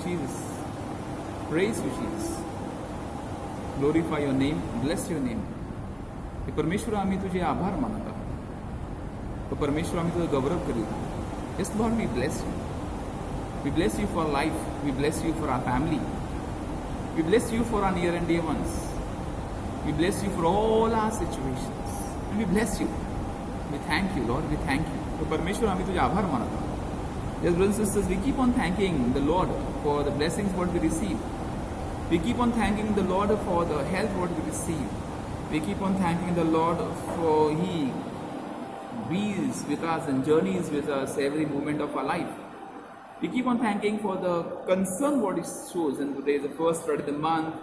Jesus. Praise you, Jesus. Glorify your name. Bless your name. हे परमेश्वर, आम्ही तुझे आभार मानत आहोत. तो परमेश्वर, आम्ही तुझं गौरव करीत आहोत. Yes, Lord, we bless you. We bless you for life. We bless you for our family. We bless you for our near and dear ones. We bless you for all our situations. And we bless you. We thank you, Lord. We thank you. तो परमेश्वर, आम्ही तुझे आभार मानत आहोत. Yes, brothers and sisters, we keep on thanking the Lord for the blessings what we receive. We keep on thanking the Lord for the health what we receive. We keep on thanking the Lord for He breathes with us and journeys with us every moment of our life. We keep on thanking for the concern what He shows. And today is the first Friday of the month,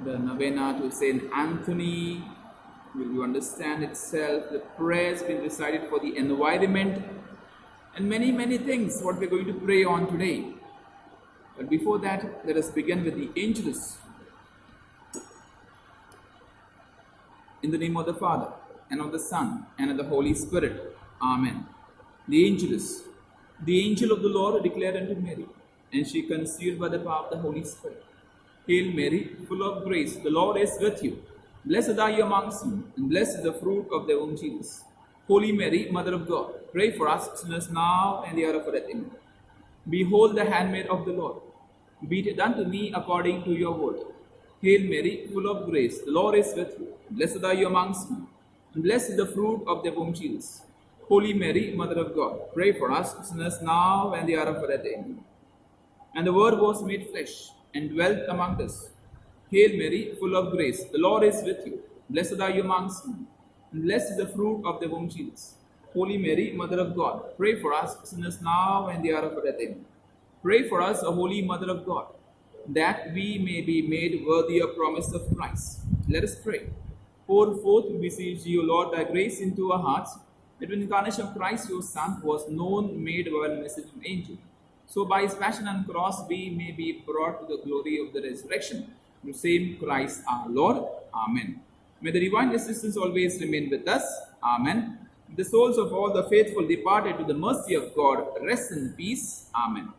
the novena to Saint Anthony. Will you understand itself? The prayers been recited for the environment. And many things what we're going to pray on today. But before that, let us begin with the Angelus. In the name of the Father, and of the Son, and of the Holy Spirit. Amen. The Angelus. The angel of the Lord declared unto Mary, and she conceived by the power of the Holy Spirit. Hail Mary, full of grace, the Lord is with you. Blessed are you amongst men, and blessed is the fruit of thy womb, Jesus. Holy Mary, Mother of God, pray for us sinners now and the hour of our death. Amen. Behold the handmaid of the Lord. Be it done to me according to your word. Hail Mary, full of grace, the Lord is with you. Blessed are you amongst men, and blessed is the fruit of thy womb, Jesus. Holy Mary, Mother of God, pray for us sinners now and the hour of our death. Amen. And the Word was made flesh and dwelt among us. Hail Mary, full of grace, the Lord is with you. Blessed are you amongst men, and blessed is the fruit of the womb, Jesus. Holy Mary, Mother of God, pray for us sinners now and the hour of our death. Amen. Pray for us, O Holy Mother of God, that we may be made worthy of promise of Christ. Let us pray. Pour forth, we beseech you, Lord, thy grace into our hearts, that when the incarnation of Christ, your Son, was known, made by a message of angel, so by his passion and cross we may be brought to the glory of the resurrection. Through same Christ our Lord. Amen. May the divine assistance always remain with us. Amen. The souls of all the faithful departed to the mercy of God rest in peace. Amen.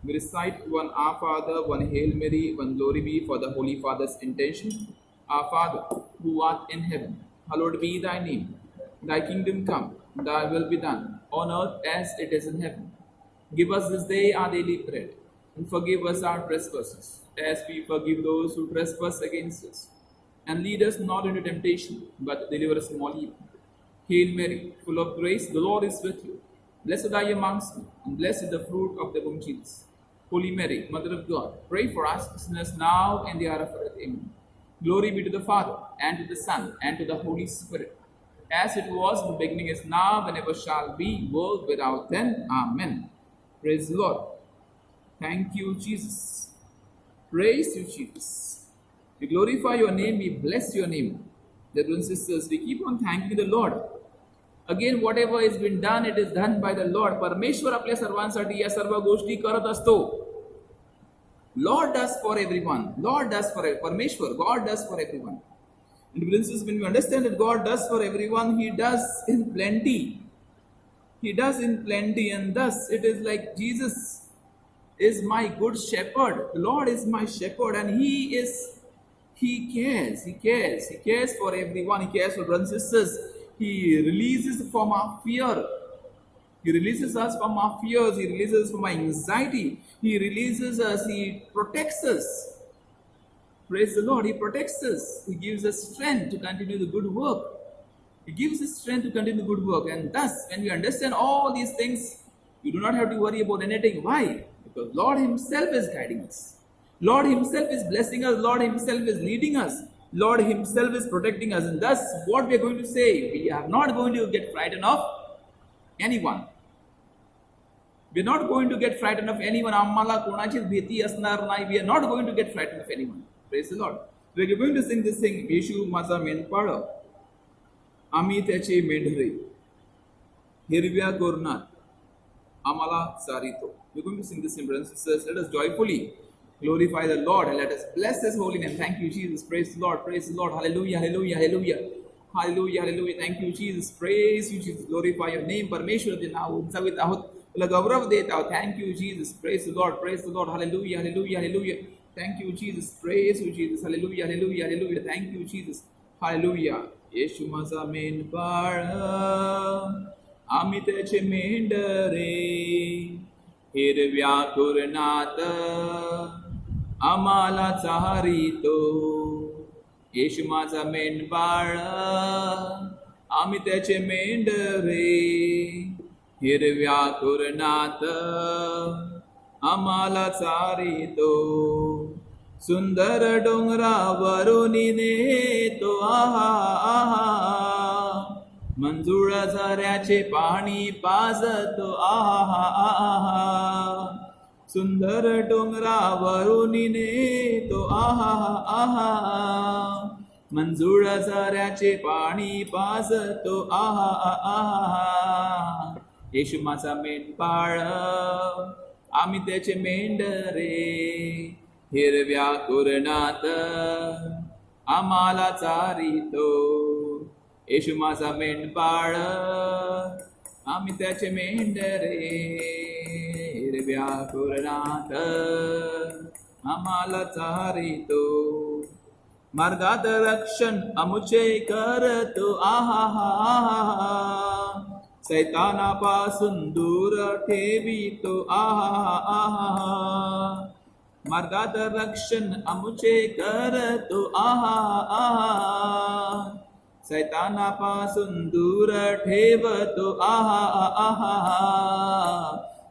We recite one Our Father, one Hail Mary, one Glory be for the Holy Father's intention. Our Father, who art in heaven, hallowed be thy name. Thy kingdom come, thy will be done, on earth as it is in heaven. Give us this day our daily bread, and forgive us our trespasses, as we forgive those who trespass against us. And lead us not into temptation, but deliver us from all evil. Hail Mary, full of grace, the Lord is with you. Blessed are you amongst men, and blessed is the fruit of the womb, Jesus. Holy Mary, Mother of God, pray for us sinners now and the hour of our death. Amen. Glory be to the Father, and to the Son, and to the Holy Spirit, as it was in the beginning, is now, and ever shall be, world without end. Amen. Praise the Lord. Thank you, Jesus. Praise you, Jesus. We glorify your name, we bless your name. Brothers and sisters, we keep on thanking the Lord. Again, whatever has been done, it is done by the Lord. परमेश्वर आपल्या सर्वांसाठी या सर्व गोष्टी करत असतो. Lord does for everyone. Lord does for everyone. Parmeshwar, God does for everyone. And brothers and sisters, when we understand that God does for everyone, He does in plenty. He does in plenty, and thus it is like Jesus is my good shepherd. The Lord is my shepherd, and He cares for everyone. He cares for brothers and sisters. He releases from our fear. He releases us from our fears. He releases us from our anxiety. He releases us. He protects us. Praise the Lord. He protects us. He gives us strength to continue the good work. He gives us strength to continue the good work. And thus, when we understand all these things, you do not have to worry about anything. Why? Because Lord Himself is guiding us. Lord Himself is blessing us. Lord Himself is leading us. Lord Himself is protecting us. And thus, what we are going to say, we are not going to get frightened of anyone. We are not going to get frightened of anyone. आम्हाला कोणाचीच भीती असणार नाही. We are not going to get frightened of anyone. Praise the Lord. We are going to sing this thing. येशू माझा मेंढपाळ, आम्ही त्याचे मेंढरे, हिरव्या गोरणात आम्हाला चारितो. We are going to sing this in brothers and sisters. Let us joyfully glorify the Lord and let us bless His holy name. Thank you, Jesus. Praise the Lord. Praise the Lord. Hallelujah. Hallelujah. Hallelujah. Hallelujah. Hallelujah. Thank you, Jesus. Praise you, Jesus. Glorify your name. परमेश्वर जे नाव उंचावित आहोत. तुला गौरव देत आहोत. Thank you, Jesus. Praise the Lord. Praise the Lord. Hallelujah. Hallelujah. Hallelujah. Thank you, Jesus. Praise you, Jesus. Hallelujah. Hallelujah. Hallelujah. Thank you, Jesus. Hallelujah. येशू माझा मेंढपाळ, आम्ही त्याचे मेंढरे, हिरव्या कुरणात आम्हाला चारितो. येशू माझा मेंढपाळ, आम्ही त्याचे मेंढरे, हिरव्या कुरणात आम्हाला चारितो. सुंदर डोंगरावरून नेतो आहा आहा, मंजुळ झऱ्याचे पाणी पाजतो आहा आहा. सुंदर डोंगरावरून नेतो आहा आहा, मंजुळ झऱ्याचे पाणी पाजतो आहा आहा. येशू माझा मेंढपाळ, आम्ही त्याचे मेंढरे, हिरव्या कुरणात आम्हाला चारितो. येशू माझा मेंढपाळ, आम्ही त्याचे मेंढरे, हिरव्या कुरणात आम्हाला चारितो. मार्गात रक्षण आमुचे करतो आहा आहा, सैतानापासून दूर ठेवितो आहा आहा. मार्गात रक्षण आमुचे करतो आहा आहा, सैतानापासून दूर ठेवतो आहा आहा.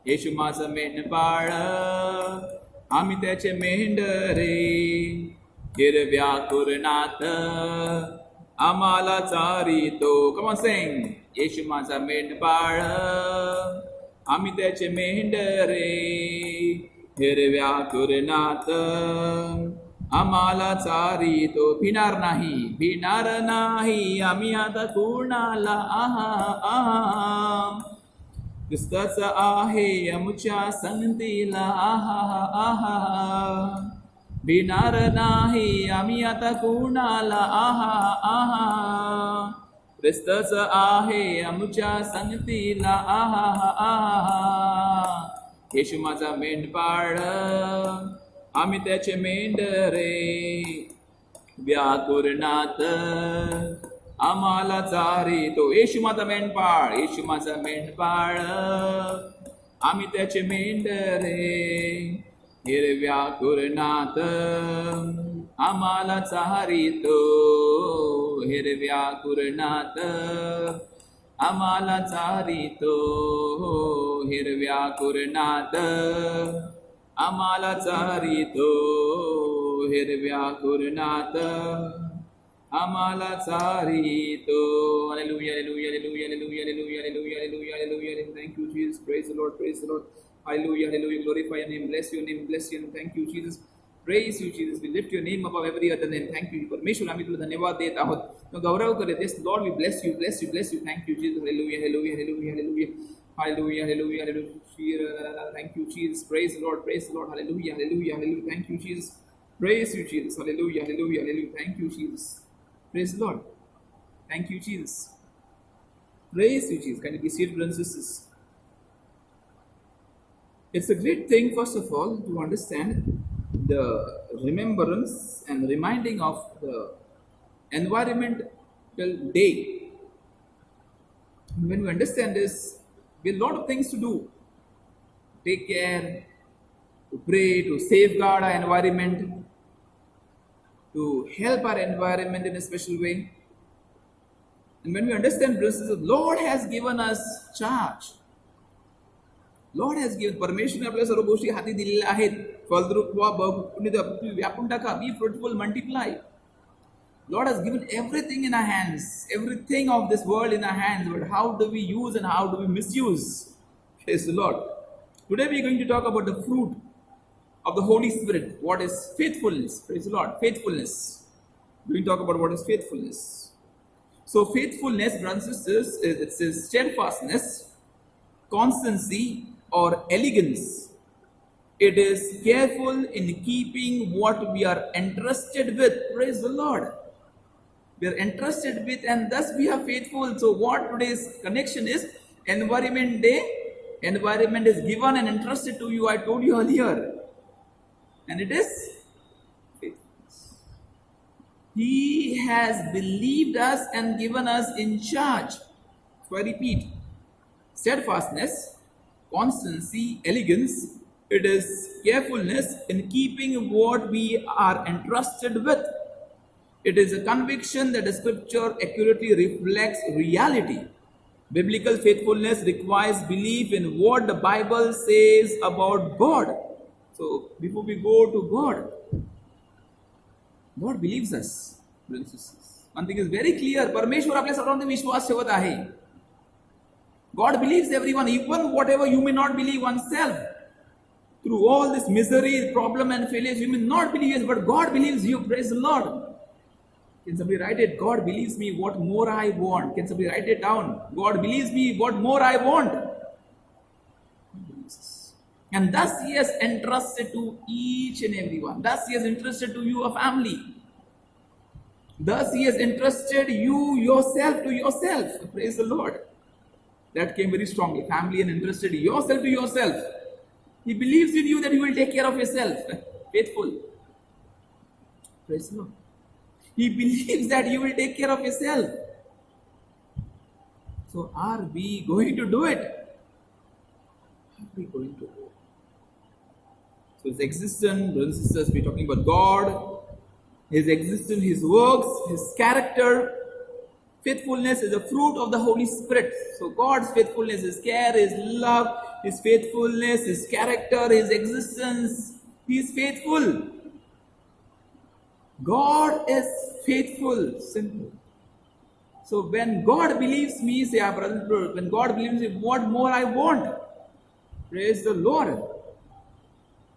येशू माझं मेंढपाळ, आम्ही त्याचे मेंढरे, हिरव्या कुरणात आम्हाला चारितो. Come on, sing. येशू माझा मेंढपाळ, आम्ही त्याचे मेंढरे, हिरव्या कुरणात आम्हाला चारितो. भिणार नाही आम्ही आता कुणाला आहा आहा. ख्रिस्तच आहे आमच्या संगतीला आहा आहा. भिणार नाही आम्ही आता कुणाला आहा आहा. ख्रिस्तच आहे आमच्या संगतीला आहा आहा. येशू माझा मेंढपाळ, आम्ही त्याचे मेंढरे, व्याकुरणात आम्हाला चारितो. येशू माझा मेंढपाळ, येशू माझा मेंढपाळ, आम्ही त्याचे मेंढरे, हिरव्या कुरणात आम्हाला चारितो. हिरव्या कुरणात आम्हाला चारितो. हिरव्या कुरणात आम्हाला चारितो. हिरव्या कुरणात आम्हाला चारितो. Hallelujah, hallelujah, hallelujah, hallelujah, hallelujah, hallelujah, hallelujah, hallelujah. Thank you, Jesus. Praise the Lord, praise the Lord. Hallelujah, hallelujah. Glorify your name, bless your name, bless your name. Thank you, Jesus. Praise you, Jesus. We lift your name above every other name. Thank you. परमेश्वर आम्ही तुला धन्यवाद देत आहोत, गौरव करत. Yes, Lord, we bless you, bless you, bless you. Thank you, Jesus. Hallelujah, hallelujah, hallelujah, hallelujah. Hallelujah, hallelujah, hallelujah. Thank you, Jesus. Praise the Lord, praise the Lord. Hallelujah, hallelujah, hallelujah. Thank you, Jesus. Praise you, Jesus. Hallelujah, hallelujah, hallelujah. Thank you, Jesus. Praise the Lord. Thank you, Jesus. Praise you, Jesus. Can you be seated, brothers and sisters? It's a great thing, first of all, to understand the remembrance and reminding of the environmental day. When we understand this, we have a lot of things to do. Take care, to pray, to safeguard our environment, to help our environment in a special way. And when we understand this, the Lord has given us charge. Lord has given परमेश्वरने आपल्या सर्व गोष्टी हाती दिलेल्या आहेत. फलद्रूप व्हा, व्यापून टाका, be fruitful, multiply. Lord has given everything in our hands, everything of this world in our hands, but how do we use and how do we misuse? Praise the Lord. Today we are going to talk about the fruit of the Holy Spirit. What is faithfulness? Praise the Lord. Faithfulness. We will talk about what is faithfulness. So faithfulness, brothers and sisters, it says steadfastness, constancy, or elegance. It is careful in keeping what we are entrusted with. Praise the Lord. We are entrusted with, and thus we are faithful. So what today's connection is? Environment day, environment is given and entrusted to you, I told you earlier. And it is faithfulness. He has believed us and given us in charge. So I repeat, steadfastness, constancy, elegance, it is carefulness in keeping what we are entrusted with. It is a conviction that the scripture accurately reflects reality. Biblical faithfulness requires belief in what the Bible says about God. So, before we go to God, God believes us. Brothers and sisters. One thing is very clear. परमेश्वर आपल्या सर्वांना विश्वास ठेवत आहे. God believes everyone, even whatever you may not believe oneself. Through all this misery, problem and failures, you may not believe it, but God believes you. Praise the Lord. Can somebody write it? God believes me, what more I want. Can somebody write it down? God believes me, what more I want. And thus He has entrusted to each and everyone. Thus He has entrusted to you a family. Thus He has entrusted you yourself to yourself. Praise the Lord. That came very strongly. Family and entrusted yourself to yourself. He believes in you that you will take care of yourself. Faithful. Praise the Lord. He believes that you will take care of yourself. So are we going to do it? Are we going to do it? So His existence, brothers and sisters, we're talking about God, His existence, His works, His character. Faithfulness is a fruit of the Holy Spirit. So God's faithfulness, His care, His love, His faithfulness, His character, His existence. He is faithful. God is faithful. Simple. So when God believes me, say, brother, when God believes me, what more I want? Praise the Lord.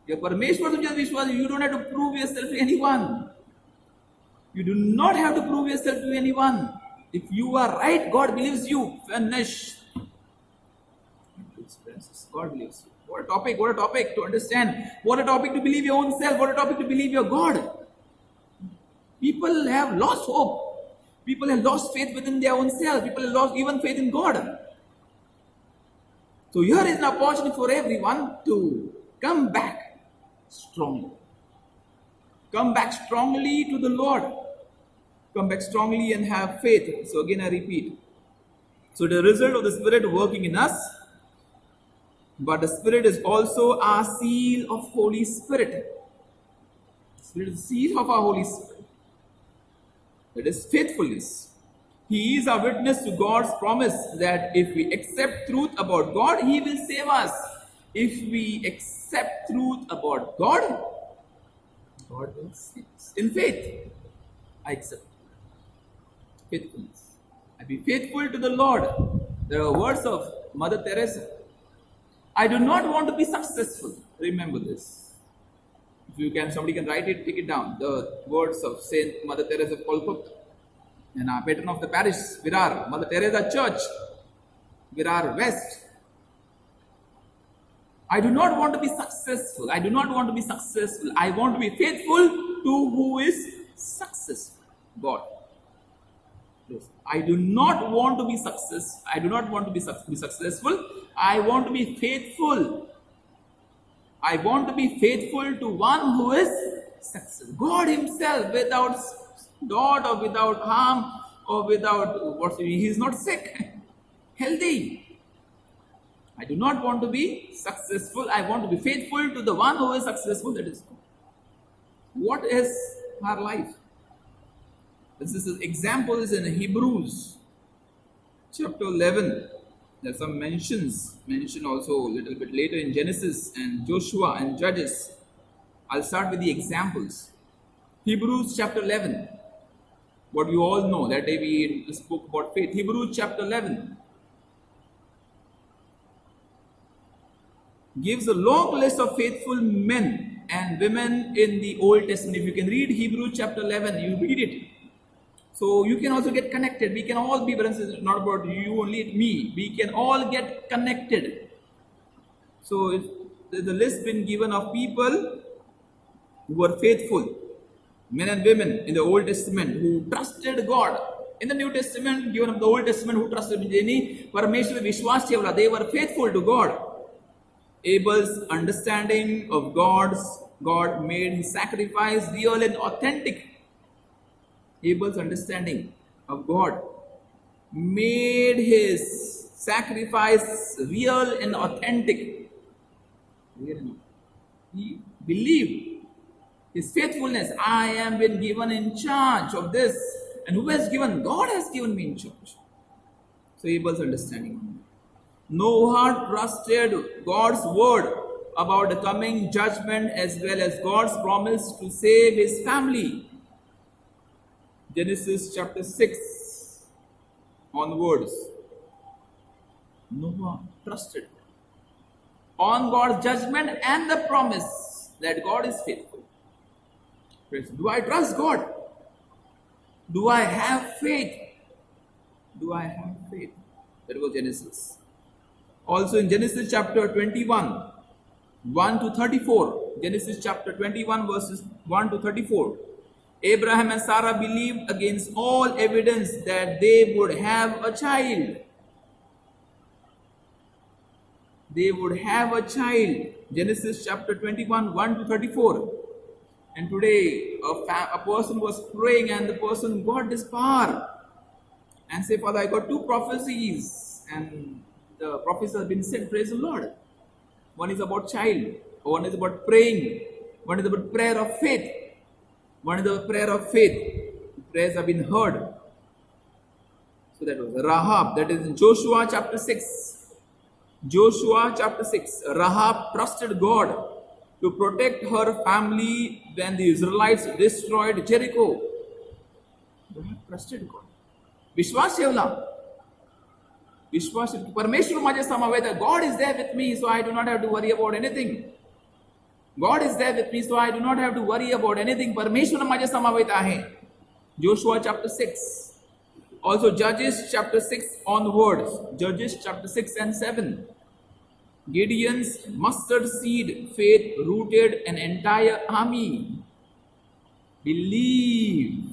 You don't have to prove yourself to anyone. You do not have to prove yourself to anyone. If you are right, God believes you. Finish. God believes you. What a topic, what a topic to understand. What a topic to believe your own self. What a topic to believe your God. People have lost hope. People have lost faith within their own self. People have lost even faith in God. So here is an opportunity for everyone to come back strongly. Come back strongly to the Lord. Come back strongly and have faith. So again I repeat. So the result of the Spirit working in us, but the Spirit is also our seal of Holy Spirit. Spirit is the seal of our Holy Spirit. That is faithfulness. He is a witness to God's promise that if we accept truth about God, He will save us. If we accept truth about God, God will save us. In faith, I accept faithfulness. I be faithful to the Lord. There are words of Mother Teresa. I do not want to be successful. Remember this. If you can, somebody can write it, take it down. The words of Saint Mother Teresa of Calcutta, and our patron of the parish, Virar, Mother Teresa Church, Virar West. I do not want to be successful. I do not want to be successful. I want to be faithful to who is successful. God. I do not want to be successful. I do not want to be successful. I want to be faithful. I want to be faithful to one who is successful. God Himself, without dot or without harm or without He is not sick, healthy. I do not want to be successful. I want to be faithful to the one who is successful. That is God. What is our life? This is an example is in Hebrews chapter 11. There are some mentioned also a little bit later in Genesis and Joshua and Judges. I'll start with the examples. Hebrews chapter 11. What you all know, that day we spoke about faith. Hebrews chapter 11 gives a long list of faithful men and women in the Old Testament. If you can read Hebrews chapter 11, you read it. So you can also get connected. We can all be, brothers and sisters, not about you only, me. We can all get connected. So there's a list been given of people who were faithful, men and women in the Old Testament who trusted God. In the New Testament, given of the Old Testament, who trusted in Parmeshwar Vishwas Chevla, they were faithful to God. Abel's understanding of God made his sacrifice real and authentic. Abel's understanding of God made his sacrifice real and authentic. He believed his faithfulness. I am been given in charge of this. And who has given? God has given me in charge. So Abel's understanding. Noah trusted God's word about the coming judgment as well as God's promise to save his family. Genesis chapter 6 onwards. Noah trusted on God's judgment and the promise that God is faithful. Do I trust God? Do I have faith? Do I have faith? That was Genesis. Also in Genesis chapter 21, 1 to 34. Genesis chapter 21 verses 1 to 34. Abraham and Sarah believed against all evidence that they would have a child. They would have a child. Genesis chapter 21, 1 to 34. And today, a person was praying and the person got this power and say, Father, I got two prophecies and the prophecies have been said, praise the Lord. One is about child, one is about praying, one is about prayer of faith. One is the prayer of faith. Prayers have been heard. So that was Rahab, that is in Joshua chapter 6. Joshua chapter 6. Rahab trusted God to protect her family when the Israelites destroyed Jericho. Rahab trusted God. विश्वास ठेवला. विश्वास परमेश्वर माझ्या समवेत. God is there with me, so I do not have to worry about anything. God is there with me, so I do not have to worry about anything. परमेश्वर माझ्या समवेत आहे. Joshua chapter 6. Also Judges chapter 6 onwards. Judges chapter 6 and 7. Gideon's mustard seed faith rooted an entire army. Believe.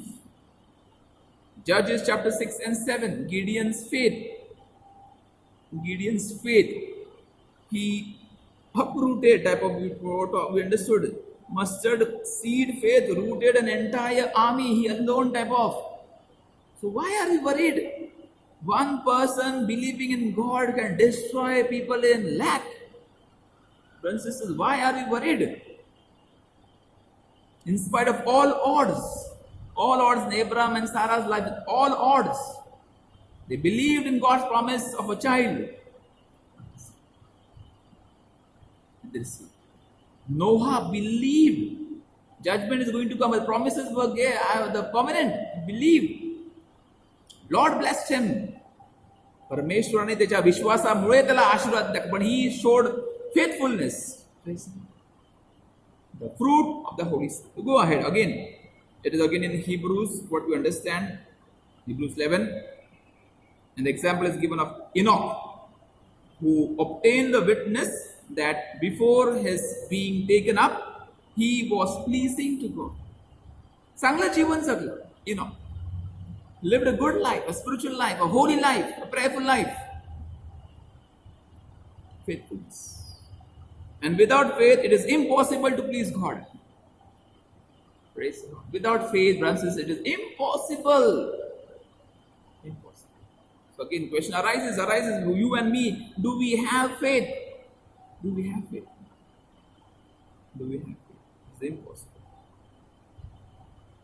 Judges chapter 6 and 7. Gideon's faith. Gideon's faith. He uprooted type of what we understood. Mustard seed faith rooted an entire army. He alone type of. So why are we worried? One person believing in God can destroy people in lack. Brothers and sisters, why are we worried? In spite of all odds in Abraham and Sarah's life, all odds, they believed in God's promise of a child. Noah believed judgment is going to come. The promises were there. The covenant, believed. Lord blessed him. परमेश्वराने त्याच्या विश्वासामुळे त्याला आशीर्वाद दिला. But he showed faithfulness. The fruit of the Holy Spirit. Go ahead again. It is again in Hebrews what we understand. Hebrews 11. And the example is given of Enoch, who obtained the witness that before his being taken up, he was pleasing to God. चांगलं जीवन जगलं. Enoch lived a good life, a spiritual life, a holy life, a prayerful life. Faithfulness. And without faith, it is impossible to please God. Praise God. Without faith, brothers, it is impossible. Impossible. So again, question arises, you and me, do we have faith? Do we have faith? Do we have faith? It's impossible.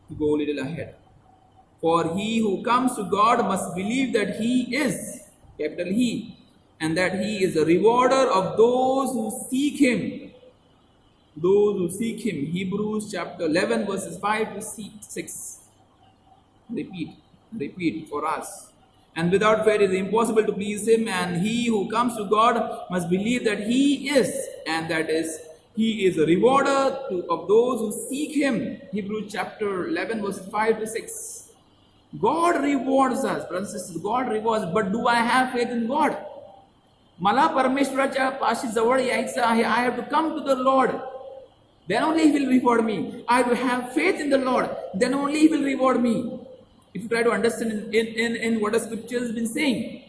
To go a little ahead. For he who comes to God must believe that he is, capital He, and that he is a rewarder of those who seek him. Those who seek him. Hebrews chapter 11 verses 5 to 6. Repeat for us. And without faith it is impossible to please him, and he who comes to God must believe that he is, and that is, he is a rewarder of those who seek him. Hebrews chapter 11 verses 5 to 6. God rewards us, brothers and sisters. God rewards, but do I have faith in God? मला परमेश्वराच्या पाशी जवळ यायचं आहे. I have to come to the Lord. Then only He will reward me. I have to have faith in the Lord. Then only He will reward me. If you try to understand in what the scripture has been saying.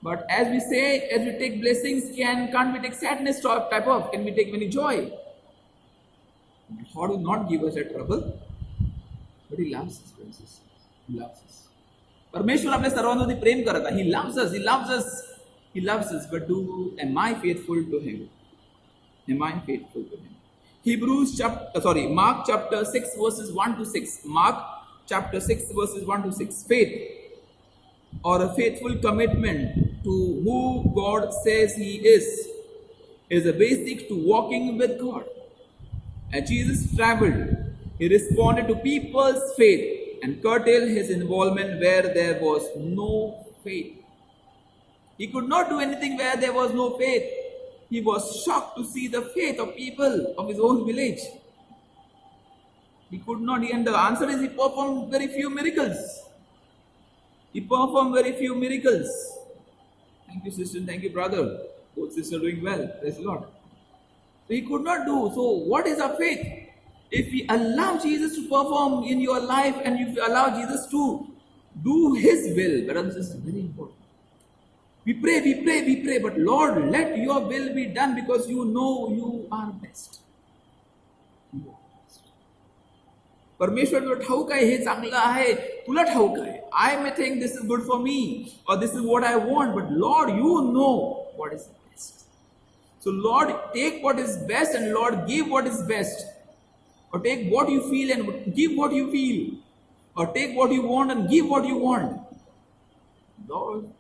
But as we say, as we take blessings, can't we take sadness type of? Can we take any joy? God will not give us that trouble, but He loves us, friends. He loves us. परमेश्वर आपल्या सर्वांवरती प्रेम करत आहे. He loves us. He loves us. He loves us. But am I faithful to Him? Am I faithful to Him? Mark chapter 6 verses 1 to 6. Mark chapter 6 verses 1 to 6. Faith, or a faithful commitment to who God says He is a basic to walking with God. As Jesus traveled, He responded to people's faith and curtailed His involvement where there was no faith. He could not do anything where there was no faith. He was shocked to see the faith of people of His own village. He could not, and the answer is He performed very few miracles. He performed very few miracles. Thank you, sister. Thank you, brother. Both sisters are doing well. Praise the Lord. So He could not do. So what is our faith? If we allow Jesus to perform in your life and if you allow Jesus to do His will, brothers and sisters, very important. We pray, but Lord, let your will be done because you know you are best. परमेश्वर तुला ठाऊक आहे हे चांगलं आहे, तुला ठाऊक आहे. I may think this is good for me or this is what I want, but Lord, you know what is best. So Lord, take what is best and Lord, give what is best. Or take what you feel and give what you feel. Or take what you want and give what you want. Lord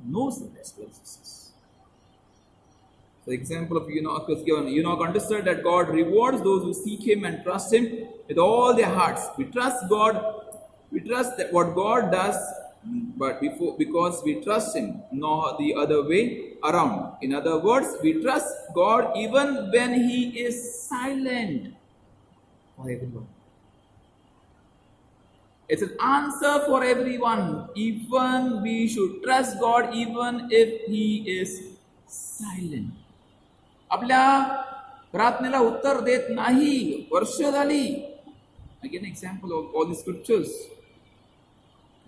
knows the best, brothers and sisters. The example of Enoch was given. Enoch understood that God rewards those who seek Him and trust Him with all their hearts. We trust God. We trust that what God does, but because we trust Him, not the other way around. In other words, we trust God even when He is silent. For everyone. It's an answer for everyone. Even we should trust God even if He is silent. आपल्या प्रार्थनेला उत्तर देत नाही, वर्ष झाली. Again, example of all the scriptures.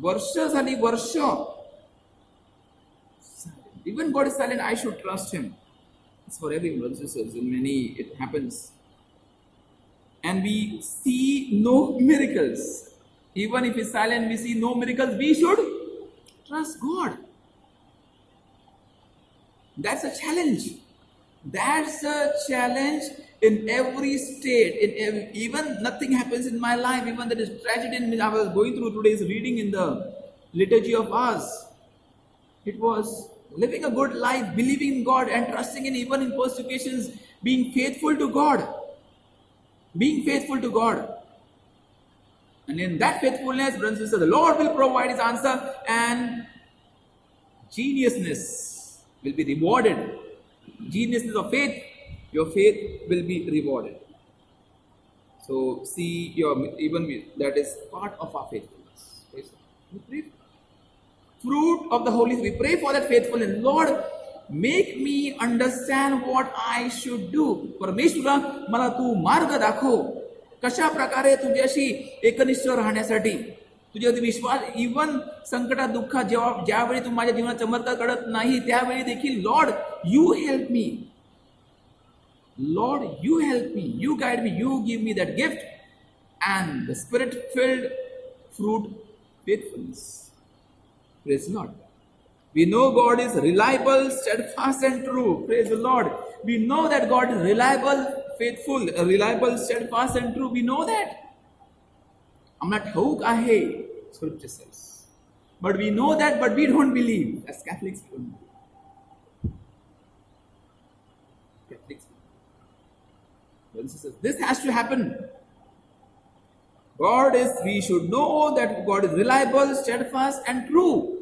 वर्ष झाली, वर्ष. Even God is silent, I should trust Him. It's for everyone, sisters. In many, it happens. And we see no miracles. Even if He's silent, we see no miracles. We should trust God. That's a challenge. That's a challenge in every state. Even nothing happens in my life. Even that is tragedy in me. I was going through today's reading in the liturgy of ours. It was living a good life, believing in God and trusting in even in persecutions, being faithful to God. Being faithful to God. And in that faithfulness, brothers and sisters, the Lord will provide His answer and geniusness will be rewarded. Geniusness of faith, your faith will be rewarded. So see, that is part of our faithfulness. We pray. Fruit of the Holy Spirit. We pray for that faithfulness. Lord, make me understand what I should do. परमेश्वरा, मला तू मार्ग दाखव. कशा प्रकारे तुझ्याशी एकनिष्ठ राहण्यासाठी, तुझ्यावरती विश्वास, इवन संकटात, दुःखात, ज्यावेळी तू माझ्या जीवनात चमत्कार घडत नाही त्यावेळी देखील, Lord you help me. Lord, you help me, you guide me, you give me that gift and the Spirit-filled fruit, faithfulness. Praise the Lord. We know God is reliable, steadfast and true. Praise the Lord. We know that God is reliable, faithful, reliable, steadfast and true. We know that. आम्हाला ठाऊक आहे, Scripture says. But we know that, but we don't believe. As Catholics, we don't believe. This has to happen. We should know that God is reliable, steadfast and true.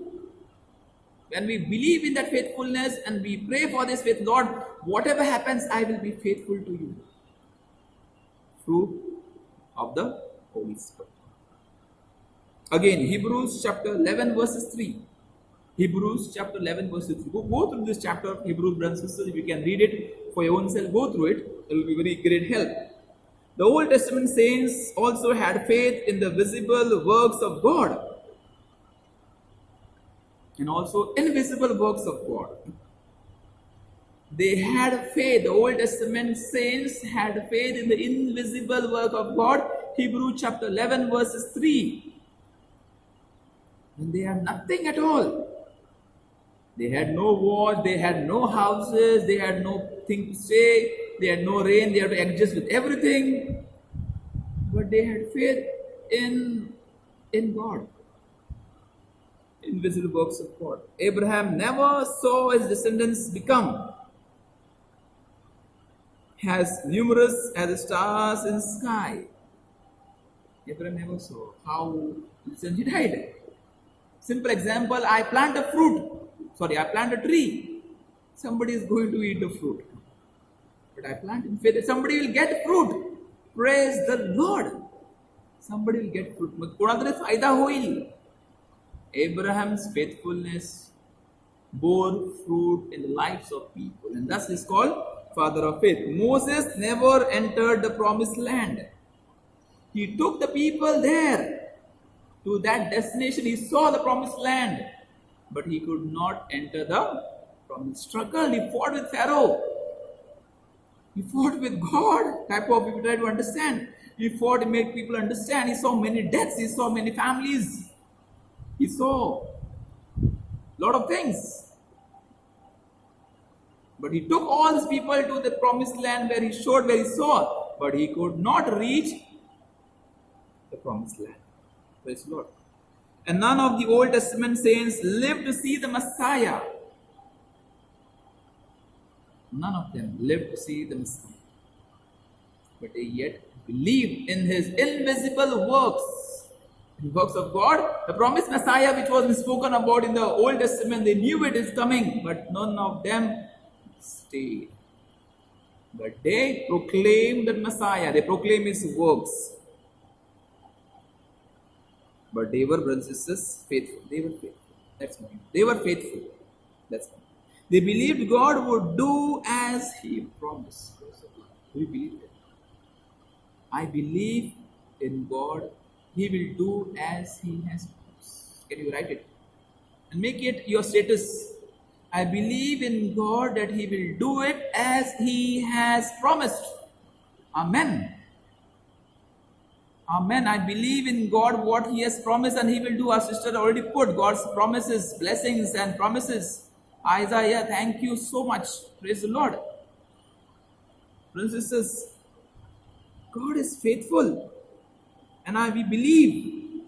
When we believe in that faithfulness and we pray for this faith, Lord, whatever happens, I will be faithful to you. Fruit of the Holy Spirit. Again, Hebrews chapter 11 verses 3. Hebrews chapter 11 verses 3. Go through this chapter of Hebrews, brothers and sisters. If you can read it for your own self, go through it. It will be very great help. The Old Testament saints also had faith in the visible works of God. and also invisible works of God. They had faith. The Old Testament saints had faith in the invisible work of God. Hebrews chapter 11 verses 3. When they had nothing at all. They had no watch, they had no houses, they had nothing to say, they had no rain, they had to adjust with everything. But they had faith in God. Invisible works of God. Abraham never saw his descendants become as numerous as the stars in the sky. Abraham never saw how he died. Simple example, I plant a tree. Somebody is going to eat the fruit. But I plant in faith that somebody will get fruit. Praise the Lord. Somebody will get fruit. मग कोणाला तरी फायदा होईल. Abraham's faithfulness bore fruit in the lives of people, and thus is called father of faith. Moses never entered the promised land. He took the people there to that destination. He saw the promised land, but he could not enter the promised. Struggle. He fought with Pharaoh. He fought with God. Type of people try to understand. He fought to make people understand. He saw many deaths. He saw many families. He saw a lot of things. But he took all these people to the promised land where he saw, but he could not reach the promised land. Praise the Lord. And none of the Old Testament saints lived to see the Messiah. None of them lived to see the Messiah. But they yet believed in his invisible works. The works of God, the promised Messiah which was spoken about in the Old Testament, they knew it is coming, but none of them stayed. But they proclaimed the Messiah, they proclaimed his works. But they were, brothers and sisters, faithful. They were faithful. That's why. They were faithful. That's why. They believed God would do as he promised. Do you believe that? I believe in God. He will do as he has promised. Can you write it? And make it your status. I believe in God that he will do it as he has promised. Amen. Amen. I believe in God what he has promised and he will do. Our sister already put God's promises, blessings and promises. Isaiah, thank you so much. Praise the Lord. Brothers and sisters, God is faithful. And we believe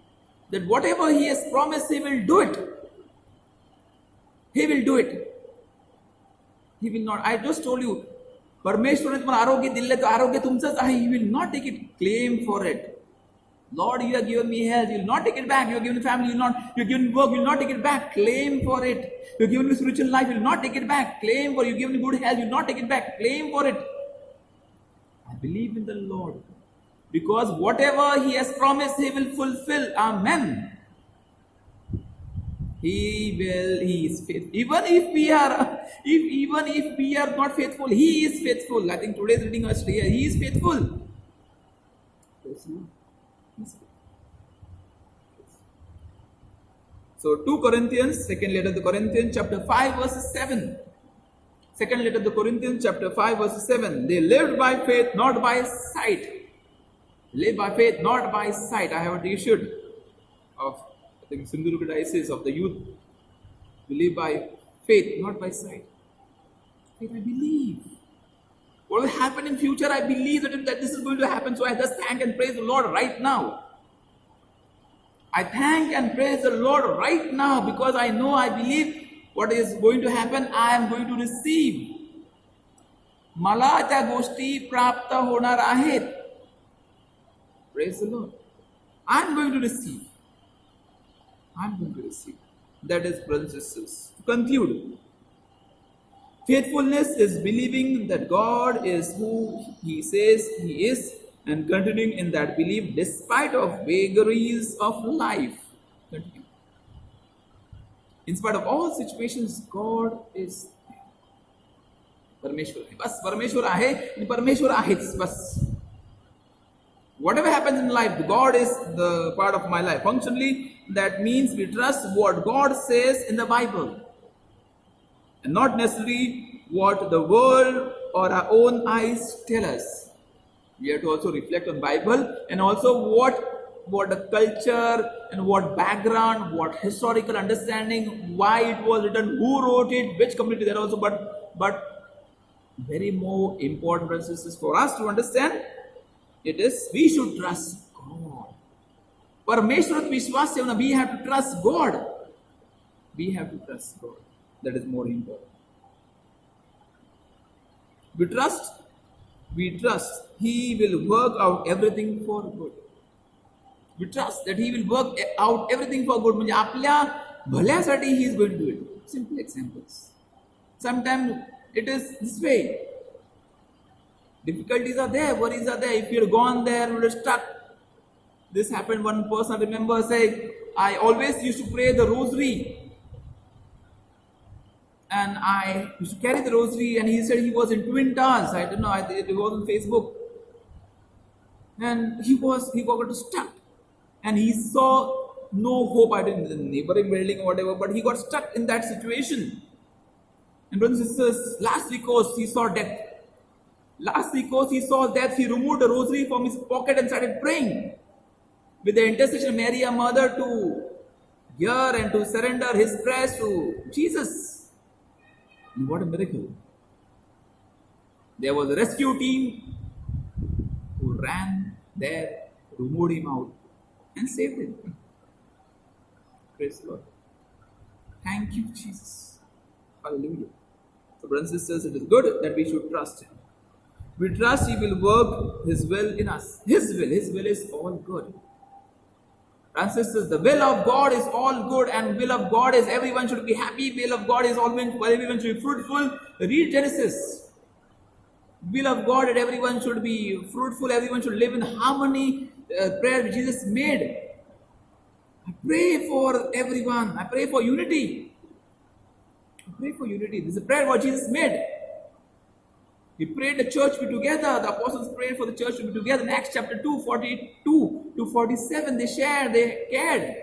that whatever he has promised, he will do it. He will do it. He will not. I just told you, परमेश्वरने तुम्हाला आरोग्य दिले तर आरोग्य तुमचंच आहे. He will not take it. Claim for it. Lord, you have given me health. You will not take it back. You have given me family. You have given work. You will not take it back. Claim for it. You have given me spiritual life. You will not take it back. Claim for it. You have given me good health. You will not take it back. Claim for it. I believe in the Lord. Because whatever he has promised, he will fulfill. Amen. He is faithful. Even if we are not faithful, he is faithful. I think today's reading was here. He is faithful. So 2 Corinthians, second letter of the Corinthians, chapter 5, verse 7. Second letter of the Corinthians, chapter 5, verse 7. They lived by faith, not by sight. Live by faith, not by sight. I have a t-shirt of, I think, Sindhurga Diocese of the youth. We live by faith, not by sight. Faith, I believe. What will happen in future, I believe that this is going to happen. So I just thank and praise the Lord right now. I thank and praise the Lord right now because I know, I believe what is going to happen, I am going to receive. मला त्या गोष्टी प्राप्त होणार आहेत. Praise the Lord. I am going to receive. I am going to receive. That is, brothers and sisters. To conclude, faithfulness is believing that God is who he says he is and continuing in that belief despite of vagaries of life. Continue. In spite of all situations, God is परमेश्वर आहे. बस परमेश्वर आहे आणि परमेश्वर आहेच बस. Whatever happens in life, God is the part of my life. Functionally, that means we trust what God says in the Bible and not necessarily what the world or our own eyes tell us. We have to also reflect on Bible and also what the culture and what background, what historical understanding, why it was written, who wrote it, which community there also. But very more important, brothers and sisters, for us to understand it is we should trust God. Parmeshwarat Vishwasya, we have to trust God. We have to trust God. That is more important. We trust He will work out everything for good. We trust that He will work out everything for good. म्हणजे आपल्या भल्यासाठी He is going to do it. Simple examples. Sometimes it is this way. Difficulties are there, worries are there. If you had gone there, you would have stuck. This happened. One person I remember saying, I always used to pray the rosary. And I used to carry the rosary, and he said he was in Twin Towers. I don't know, it was on Facebook. And he got stuck. And he saw no hope, I didn't, in the neighboring building or whatever, but he got stuck in that situation. And brothers and sisters, last recourse, he saw death. Last recourse, he saw death. He removed the rosary from his pocket and started praying with the intercession of Mary, our mother, to hear and to surrender his prayers to Jesus. And what a miracle. There was a rescue team who ran there, removed him out, and saved him. Praise the Lord. Thank you, Jesus. Hallelujah. So, brothers and sisters, it is good that we should trust Him. We trust He will work His will in us. His will is all good. Brothers and sisters, the will of God is all good, and will of God is everyone should be happy. Will of God is everyone should be fruitful. Read Genesis. Will of God that everyone should be fruitful, everyone should live in harmony. Prayer which Jesus made. I pray for everyone. I pray for unity. I pray for unity. This is a prayer what Jesus made. He prayed the church be together. The apostles prayed for the church to be together. In Acts chapter 2, 42 to 47, they shared, they cared.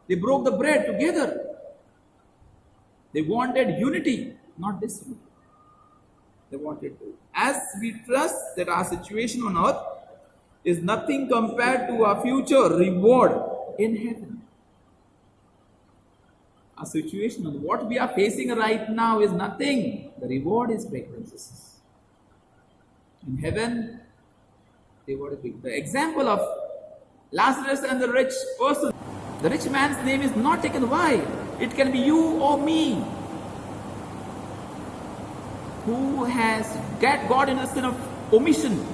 They broke the bread together. They wanted unity, not disunity. They wanted to. As we trust that our situation on earth is nothing compared to our future reward in heaven. Our situation, what we are facing right now is nothing. The reward is great, brothers and sisters. In heaven, they were big. The example of Lazarus and the rich person. The rich man's name is not taken. Why? It can be you or me who has got in a sin of omission.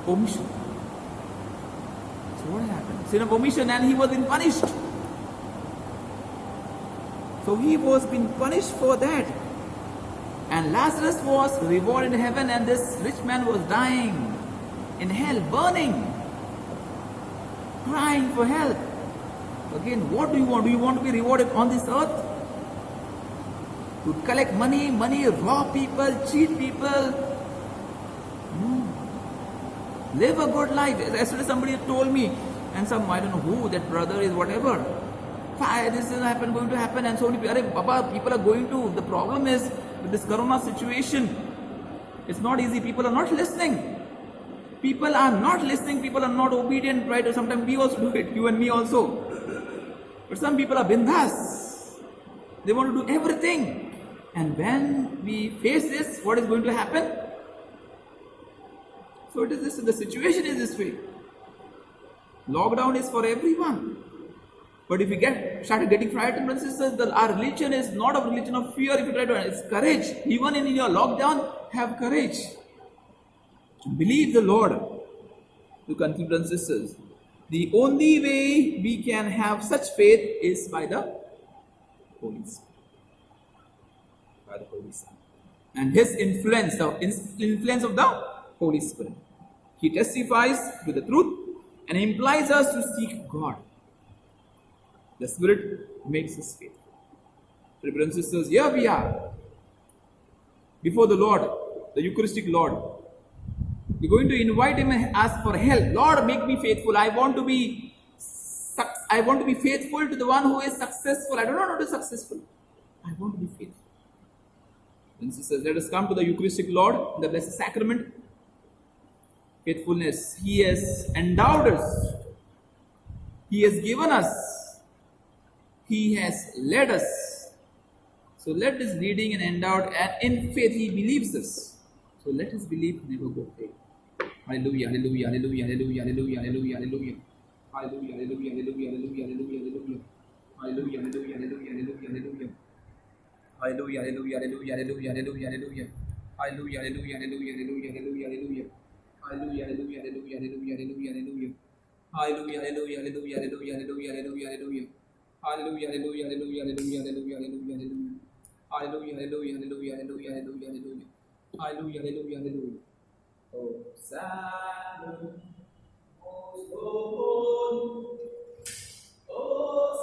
Omission. So what happened? Sin of omission, and he was being punished. So he was being punished for that. And Lazarus was rewarded in heaven, and this rich man was dying in hell, burning, crying for help. Again, what do you want? Do you want to be rewarded on this earth? To collect money, rob people, cheat people? No. Live a good life. Yesterday somebody told me, and I don't know who, that brother is, whatever. This is going to happen, and so many people are going to. The problem is, with this corona situation, it's not easy. People are not listening. People are not listening. People are not obedient, right? Or sometimes we also do it, you and me also. But some people are bindas. They want to do everything. And when we face this, what is going to happen? So it is this. The situation is this way. Lockdown is for everyone. But if we started getting frightened, brothers and sisters, our religion is not a religion of fear. If you try to, it's courage. Even in your lockdown, have courage. Believe the Lord. To conclude, brothers and sisters, the only way we can have such faith is by the Holy Spirit. By the Holy Spirit. And His influence, the influence of the Holy Spirit. He testifies to the truth and implies us to seek God. The Spirit makes us faithful. Brothers and sisters, here we are before the Lord, the Eucharistic Lord. We're going to invite Him and ask for help. Lord, make me faithful. I want to I want to be faithful to the one who is successful. I do not want to be successful. I want to be faithful. And sisters, let us come to the Eucharistic Lord, the Blessed Sacrament. Faithfulness. He has endowed us. He has given us. He has led us. So let this leading and endowed, and in faith He believes us. So let His belief never go fail. Hallelujah, hallelujah, hallelujah, hallelujah, hallelujah, hallelujah, hallelujah. Hallelujah, hallelujah, hallelujah, hallelujah, hallelujah, hallelujah. Hallelujah, hallelujah, hallelujah, hallelujah, hallelujah. Hallelujah, hallelujah, hallelujah, hallelujah, hallelujah, hallelujah. Hallelujah, hallelujah, hallelujah, hallelujah, hallelujah, hallelujah. Hallelujah, hallelujah, hallelujah, hallelujah, hallelujah, hallelujah. Hallelujah, hallelujah, hallelujah, hallelujah, hallelujah, hallelujah, hallelujah. Hallelujah, hallelujah, hallelujah, hallelujah, hallelujah, hallelujah, hallelujah. Hallelujah, hallelujah, hallelujah, hallelujah, hallelujah, hallelujah. Hallelujah, hallelujah, hallelujah. Oh, Samuel, most holy, oh,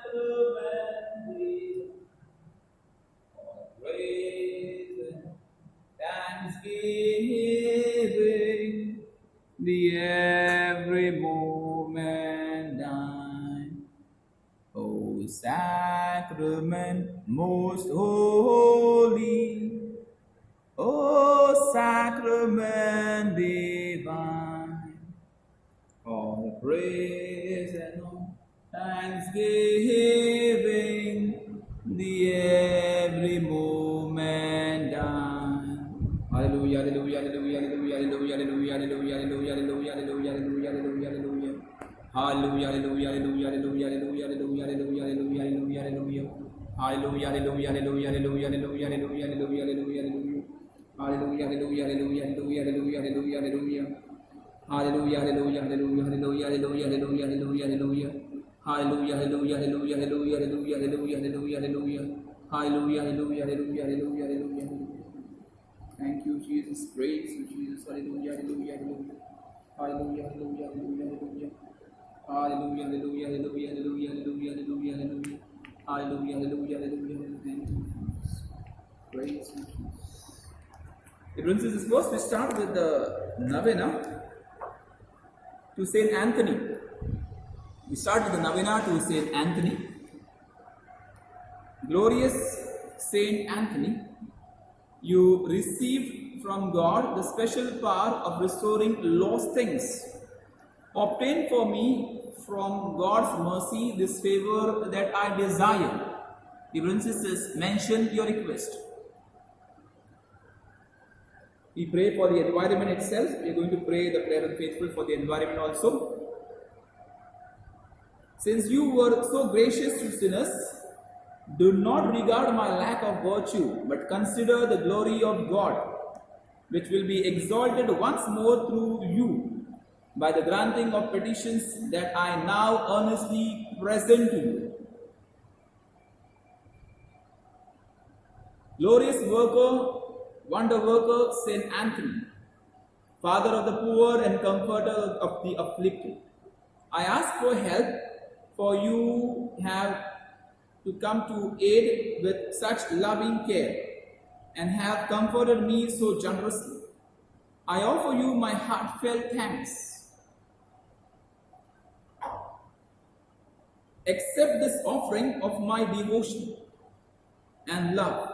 sacrament, all praise and thanksgiving, the every moment thine. O sacrament most holy, O sacrament divine, all praise and all thanksgiving, the every moment thine. Hallelujah, hallelujah, hallelujah, hallelujah, hallelujah, hallelujah, hallelujah, hallelujah, hallelujah, hallelujah, hallelujah, hallelujah, hallelujah. Hallelujah, hallelujah, hallelujah, hallelujah, hallelujah, hallelujah, hallelujah, hallelujah, hallelujah, hallelujah. Hallelujah, hallelujah, hallelujah, hallelujah, hallelujah, hallelujah, hallelujah, hallelujah, hallelujah. Hallelujah, hallelujah, hallelujah, hallelujah, hallelujah, hallelujah, hallelujah. Hallelujah, hallelujah, hallelujah, hallelujah, hallelujah, hallelujah, hallelujah, hallelujah. Hallelujah, hallelujah, hallelujah, hallelujah, hallelujah, hallelujah, hallelujah, hallelujah. Hallelujah, hallelujah, hallelujah, hallelujah, hallelujah. Thank you, Jesus. Praise you, Jesus. Hallelujah, hallelujah, hallelujah. Hallelujah, hallelujah, hallelujah, hallelujah. Hallelujah, hallelujah, hallelujah, hallelujah, hallelujah, hallelujah, hallelujah. Hallelujah, hallelujah, hallelujah. Thank you, Jesus. Praise you, Jesus. The princess, first we start with the novena to Saint Anthony. We start with the novena to Saint Anthony. Glorious Saint Anthony, you received from God the special power of restoring lost things. Obtain for me from God's mercy this favor that I desire. The princess says, mention your request. We pray for the environment itself. We are going to pray the prayer of the faithful for the environment also. Since you were so gracious to sinners, do not regard my lack of virtue, but consider the glory of God, which will be exalted once more through you by the granting of petitions that I now earnestly present to you. Glorious worker, wonder worker, Saint Anthony, Father of the poor and comforter of the afflicted, I ask for help, for you have to come to aid with such loving care and have comforted me so generously. I offer you my heartfelt thanks. Accept this offering of my devotion and love,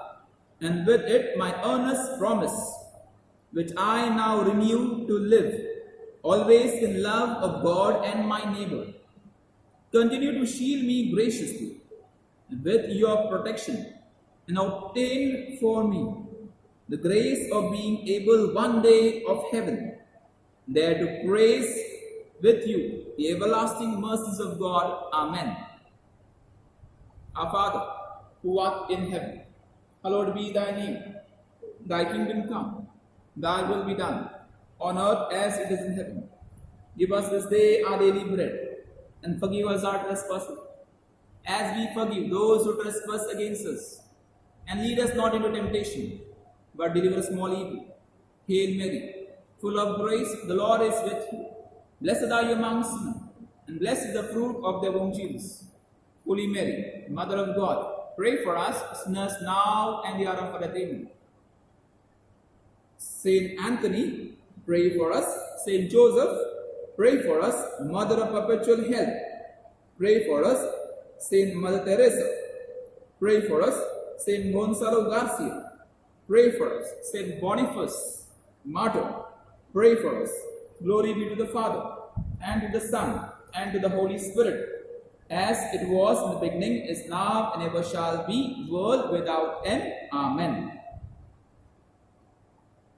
and with it my earnest promise, which I now renew to live, always in love of God and my neighbor. Continue to shield me graciously with your protection, and obtain for me the grace of being able one day of heaven, there to praise with you the everlasting mercies of God. Amen. Our Father, who art in heaven, hallowed be thy name. Thy kingdom come, thy will be done, on earth as it is in heaven. Give us this day our daily bread, and forgive us our trespasses, as we forgive those who trespass against us. And lead us not into temptation, but deliver us from all evil. Hail Mary, full of grace, the Lord is with you. Blessed are you amongst women, and blessed is the fruit of their womb, Jesus. Holy Mary, Mother of God, pray for us sinners now and the hour of our death. Amen. Saint Anthony, pray for us. Saint Joseph, pray for us. Mother of perpetual help, Pray for us, Saint Mother Teresa. Pray for us, Saint Gonzalo Garcia. Pray for us, Saint Boniface Martyr. Pray for us. Glory be to the Father, and to the Son, and to the Holy Spirit, as it was in the beginning, is now, and ever shall be, world without end. Amen.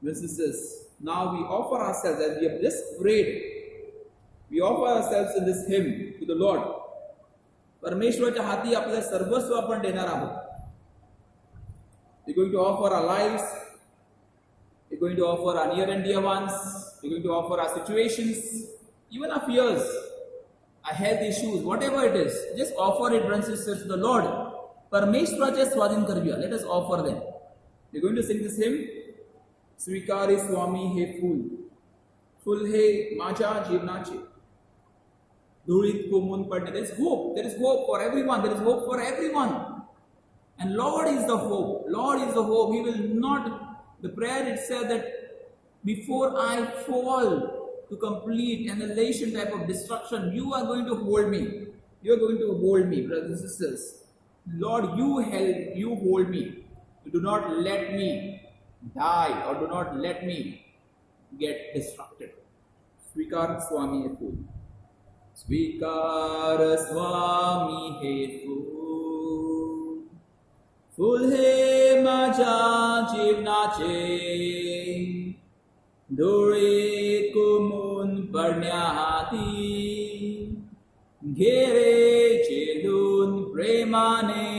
This is this. Now we offer ourselves, as we have just prayed, we offer ourselves in this hymn to the Lord. परमेश्वराच्या हाती आपलं सर्वस्व आपण देणार आहोत. We're going to offer our lives. We're going to offer our near and dear ones. We're going to offer our situations, even our fears, our health issues, whatever it is. Just offer it, brothers and sisters, to the Lord. परमेश्वराचे स्वाधीन करूया. Let us offer them. We're going to sing this hymn. स्वीकारे स्वामी हे फूल, फूल हे माझ्या जीवनाचे. धुळीत कोंबून पडणे. There is hope. There is hope for everyone. There is hope for everyone. And Lord is the hope. Lord is the hope. He will not. The prayer it said that before I fall to complete annihilation type of destruction, you are going to hold me. You are going to hold me, brothers and sisters. Lord, you help. You hold me. You do not let me die, or do not let me get destructed. Svikar Swami he fool. स्वीकार स्वामी हे फूल, फूल हे माझ्या जीवनाचे. डोळे कोंबून पडण्याआधी घेरे चेलून प्रेमाने.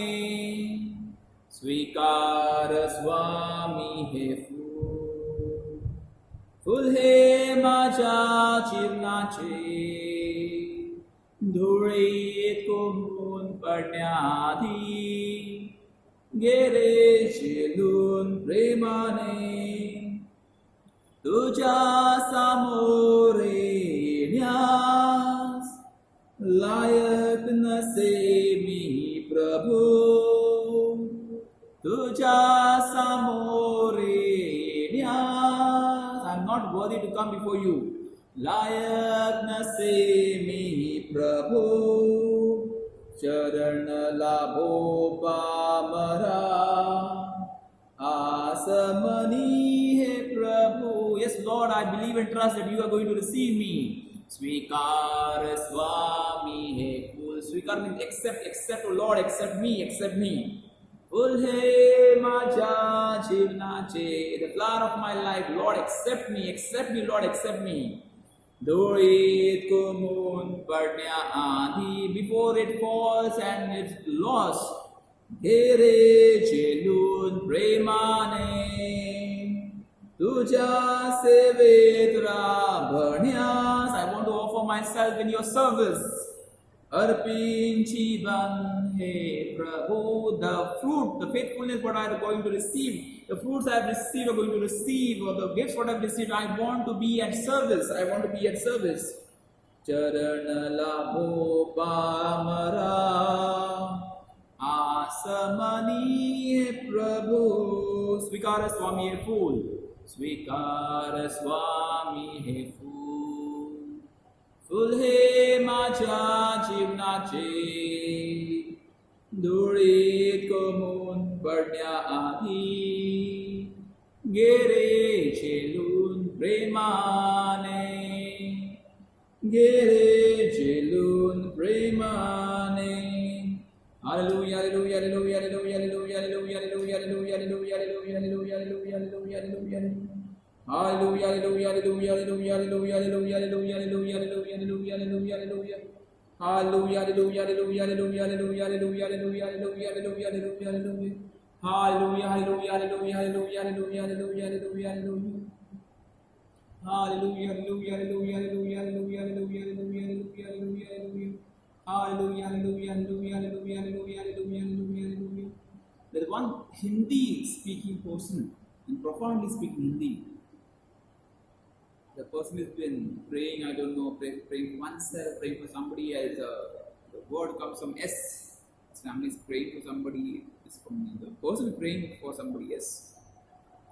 स्वीकार स्वामी हे फूल, फूल हे माझ्या जीवनाचे. धुळे कोंबून पडण्याआधी गेले चेलून प्रेमाने. तुझ्या सामोरे येण्यास लायक नसे मी प्रभू. तुझ्या सामोरे येण्यास, I am not worthy to come before you. लायक नसे मी प्रभु, चरण लाभो पामरा. आसमनी हे प्रभु. Yes, Lord, I believe and trust that you are going to receive me. स्वीकार स्वामी हे फूल. स्वीकार means accept, accept, oh Lord, accept me, accept me. फूल हे माझ्या जीवनाचे. The flower of my life, Lord, accept me, Lord, accept me. डोळीत कोंबून पडण्याआधी, before it falls and it's lost, घेरे चेलून प्रेमाने. तुझ्या सेवेत राबण्यास, I want to offer myself in your service. अर्पीन जीवन हे प्रभु. The fruit, the faithfulness what I am going to receive, the fruits I have received, I am going to receive, or the gifts what I have received, I want to be at service. I want to be at service. चरण लाभो पामरा. आसमनी हे प्रभु. स्वीकार स्वामी हे फूल. स्वीकार स्वामी हे फूल. फूल हे माझ्या जीवनाचे. धुळीत कोंबून पडण्याआधी गेरे चेलून प्रेमाने. गेरे चेलून प्रेमाने. Hallelujah, hallelujah, hallelujah, hallelujah, hallelujah, hallelujah, hallelujah, hallelujah, hallelujah, hallelujah, hallelujah, hallelujah, hallelujah. Hallelujah, hallelujah, hallelujah, hallelujah, hallelujah, hallelujah, hallelujah, hallelujah, hallelujah, hallelujah, hallelujah. Hallelujah, hallelujah, hallelujah, hallelujah, hallelujah, hallelujah, hallelujah, hallelujah, hallelujah, hallelujah, hallelujah. Hallelujah, hallelujah, hallelujah, hallelujah, hallelujah, hallelujah, hallelujah, hallelujah. Hallelujah, hallelujah, hallelujah, hallelujah, hallelujah, hallelujah, hallelujah, hallelujah, hallelujah, hallelujah. Hallelujah, hallelujah, hallelujah, hallelujah, hallelujah, hallelujah, hallelujah, hallelujah. There is one Hindi speaking person, and profoundly speaking Hindi. The person has been praying, I don't know, praying for oneself, praying for somebody else. The word comes from S. His family is praying for somebody. The person is praying for somebody else.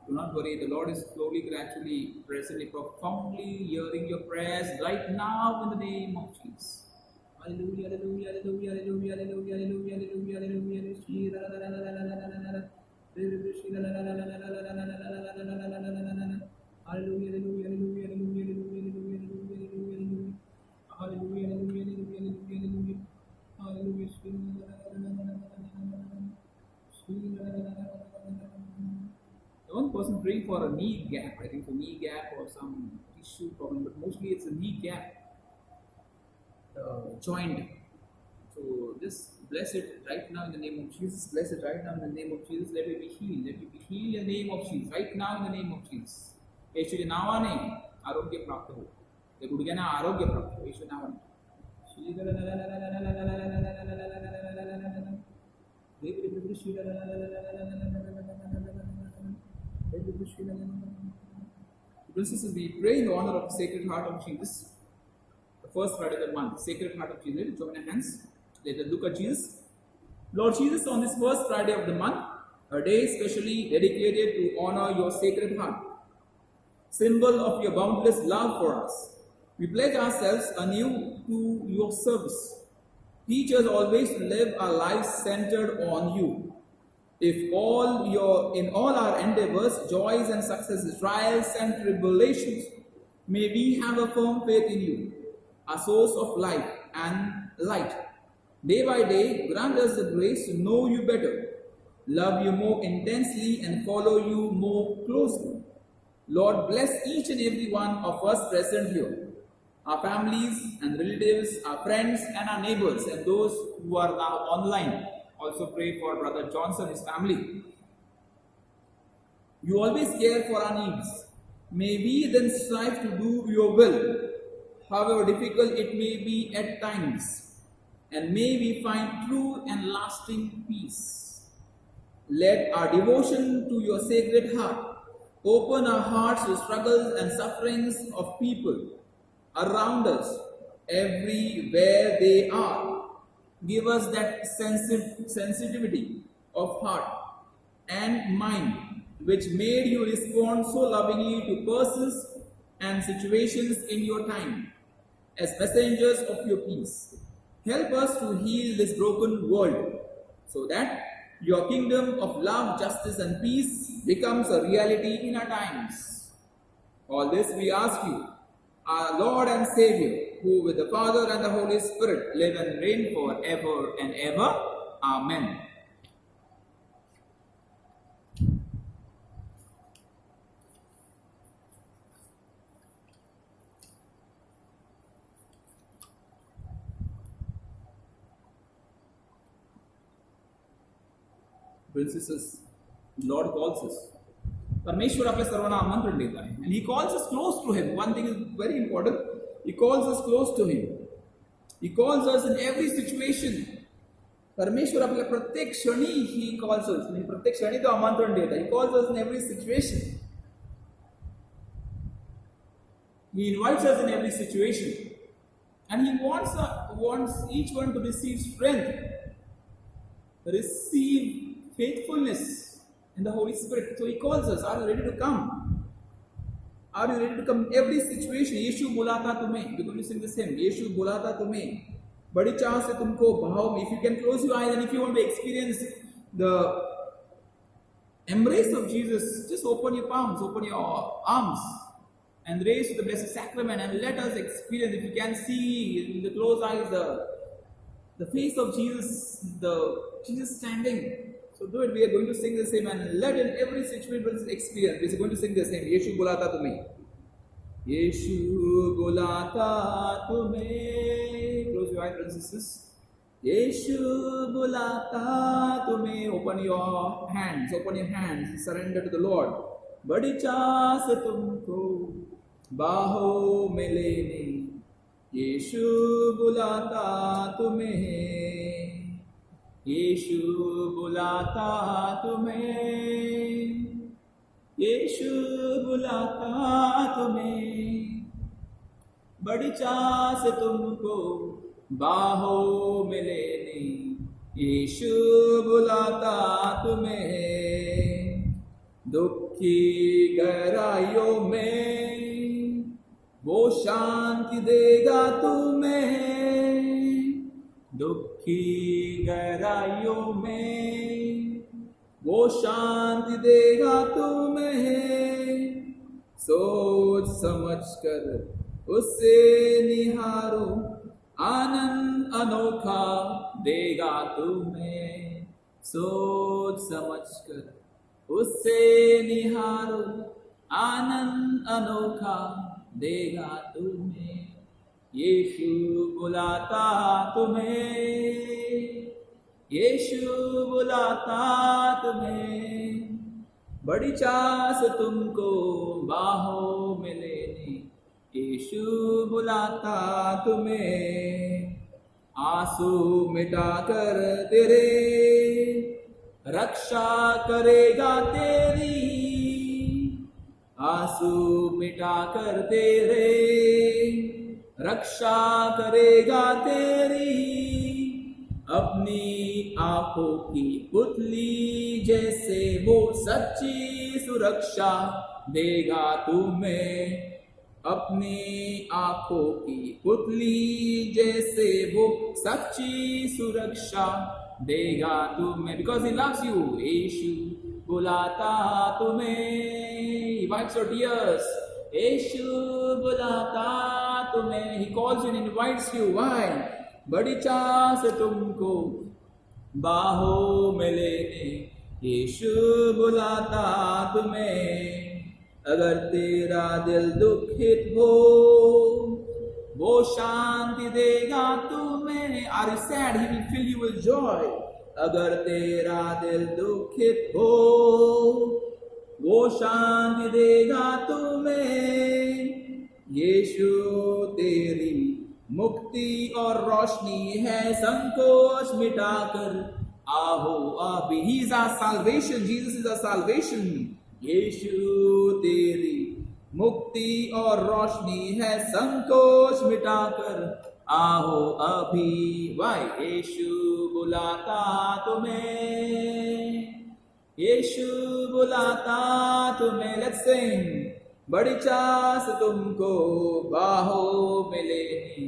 Do not worry, the Lord is slowly, gradually, presently, profoundly hearing your prayers right now in the name of Jesus. Hallelujah, hallelujah, hallelujah, hallelujah, hallelujah, hallelujah, hallelujah, hallelujah. Shri la la la la la la la la la la. Shri la la la la la la la la la la la la la la la la la la. Hallelujah, hallelujah, hallelujah, hallelujah, hallelujah, hallelujah, hallelujah, hallelujah, hallelujah, hallelujah, hallelujah, hallelujah, hallelujah. Shri la la la la la la la la la la. Shri la la la la la la la la la. One person praying for a knee gap, I think a knee gap or some tissue problem, but mostly it's a knee gap joined. So just bless it right now in the name of Jesus. Bless it right now in the name of Jesus. Let it be healed. Let it be healed in the name of Jesus. Right now in the name of Jesus. येशूच्या नावाने आरोग्य प्राप्त हो. त्या गुडघ्यांना आरोग्य प्राप्त हो. येशूच्या नावाने. Brothers and sisters, we pray in the honor of the Sacred Heart of Jesus. The first Friday of the month, Sacred Heart of Jesus. Join our hands. Let us look at Jesus. Lord Jesus, on this first Friday of the month, a day specially dedicated to honor your Sacred Heart, symbol of your boundless love for us, we pledge ourselves anew to your service. Teach us always to live our lives centered on you. If in all our endeavors, joys and successes, trials and tribulations, may we have a firm faith in you, a source of life and light. Day by day, grant us the grace to know you better, love you more intensely, and follow you more closely. Lord, bless each and every one of us present here, our families and relatives, our friends and our neighbors, and those who are now online. Also pray for Brother Johnson and his family. You always care for our needs. May we then strive to do your will, however difficult it may be at times, and may we find true and lasting peace. Let our devotion to your Sacred Heart open our hearts to struggles and sufferings of people around us, everywhere they are. Give us that sensitivity of heart and mind which made you respond so lovingly to persons and situations in your time as messengers of your peace. Help us to heal this broken world so that your kingdom of love, justice, and peace becomes a reality in our times. All this we ask you, our Lord and Savior, who with the Father and the Holy Spirit live and reign forever and ever. Amen. Brothers and sisters, Lord calls us. परमेश्वर आपल्या सर्वांना आमंत्रण देत आहे. And he calls us close to him. One thing is very important. He calls us close to him. He calls us in every situation. परमेश्वर आपल्या प्रत्येक क्षणी he calls us. म्हणजे प्रत्येक क्षणी तो आमंत्रण देत आहे. He calls us in every situation. He invites us in every situation. And he wants each one to receive strength, receive faithfulness in the Holy Spirit. So he calls us. Are you ready to come? Are you ready to come in every situation? यीशु बुलाता तुम्हें. We're going to sing this hymn. यीशु बुलाता तुम्हें. बड़ी चाह से तुमको भाव में. If you can close your eyes and if you want to experience the embrace of Jesus, just open your palms, open your arms, and raise to the Blessed Sacrament and let us experience. If you can see in the closed eyes the face of Jesus, Jesus standing. So do it. We are going to sing the same and let in every situation experience. We are going to sing the same. Yeshu bulata tumhe. Yeshu bulata tumhe. Close your eyes, brothers and sisters. Yeshu bulata tumhe. Open your hands. Open your hands. Surrender to the Lord. Badi चाह से तुमको बाहों में लेने. Yeshu bulata tumhe. यीशु बुलाता तुम्हें. यीशु बुलाता तुम्हें. बड़ी चाह से तुमको बाहों में लेने. यीशु बुलाता तुम्हें. दुखी गहराइयों में वो शांति देगा तुम्हें. दुखी गहराइयों में वो शांति देगा तुम्हें। सोच समझ कर उससे निहारो, आनंद अनोखा देगा तुम्हें। सोच समझ कर उससे निहारो, आनंद अनोखा देगा तुम्हें। यीशु बुलाता तुम्हें, यीशु बुलाता तुम्हें। बड़ी चाह से तुमको बाहों में लेने, यीशु बुलाता तुम्हें। आंसू मिटाकर तेरे रक्षा करेगा तेरी, आंसू मिटाकर तेरे रक्षा करेगा तेरी। अपनी आंखों की पुतली जैसे वो सच्ची सुरक्षा देगा तुम्हें। अपनी आंखों की पुतली जैसे वो सच्ची सुरक्षा देगा तुम्हें। Because he loves you, यीशु बुलाता तुम्हें। He wipes your tears. यीशु बुलाता तुम्हें। He calls you and invites you. Why? बड़ी चाह से तुमको बाहों में लेने, यीशु बुलाता तुम्हें। अगर तेरा दिल दुखित हो, वो शांति देगा तुम्हें। Are you sad? He will fill you with joy. अगर तेरा दिल दुखित हो, वो शांति देगा तुम्हें। यीशु तेरी मुक्ति और रोशनी है, संकोच मिटाकर आओ अभी। He is our salvation. Jesus is our salvation. यीशु तेरी मुक्ति और रोशनी है, संकोच मिटाकर आओ अभी। वाई यीशु बुलाता तुम्हें, यीशु बुलाता तुम्हें। Let's sing. बड़ी चाह से तुमको बाहों में लेने,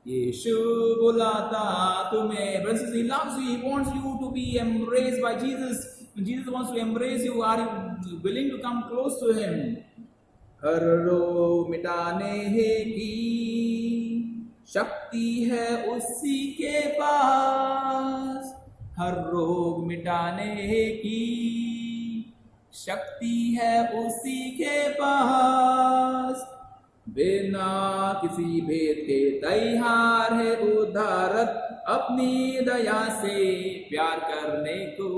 यीशु बुलाता तुम्हें। Brothers, he loves you. He wants you to be embraced by Jesus. When Jesus wants to embrace you, are you willing to come close to him? हर रोग मिटाने की शक्ति है उसी के पास। हर रोग मिटाने की शक्ति है उसी के पास। बिना किसी भेद के तैयार है उद्धारक अपनी दया से प्यार करने को।